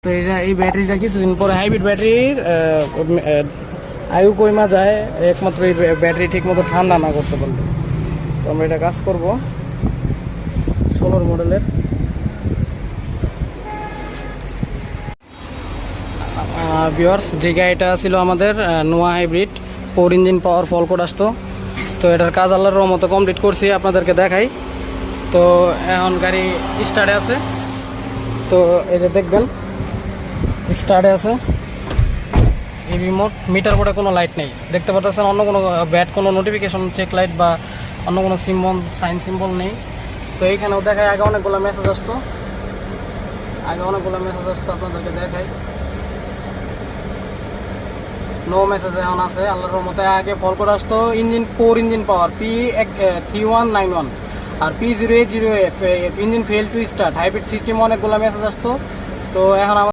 তো এটা এই ব্যাটারিটা কিছুদিন পরে হাইব্রিড ব্যাটারির আয়ু কমা যায় একমাত্র এই ব্যাটারি ঠিক মতো ঠান্ডা না করতে পারলে। তো আমরা এটা কাজ করব 16 মডেলের। ভিউয়ার্স, যে গাড়িটা ছিল আমাদের নোয়া হাইব্রিড 4 ইঞ্জিন পাওয়ার ফলকোট আসতো, তো এটার কাজ আল্লাহর রহমতে কমপ্লিট করছি, আপনাদেরকে দেখাই। তো এখন গাড়ি স্টার্টে আছে, তো এই যে দেখবেন স্টার্টে আছে। এই রিমোট মিটার বোর্ডে কোনো লাইট নেই, দেখতে পাচ্ছেন। অন্য কোনো ব্যাট কোনো নোটিফিকেশন চেক লাইট বা অন্য কোনো সিম্বল সাইন সিম্বল নেই। তো এইখানেও দেখায় আগে অনেকগুলো মেসেজ আসতো, আপনাদেরকে দেখাই। নো মেসেজ এখন আছে আল্লাহর রহমতে। আগে ফল করে আসতো ইঞ্জিন 4 ইঞ্জিন পাওয়ার P3191 আর P0808 engine fail to start hybrid system, অনেকগুলো মেসেজ আসতো। তো এখন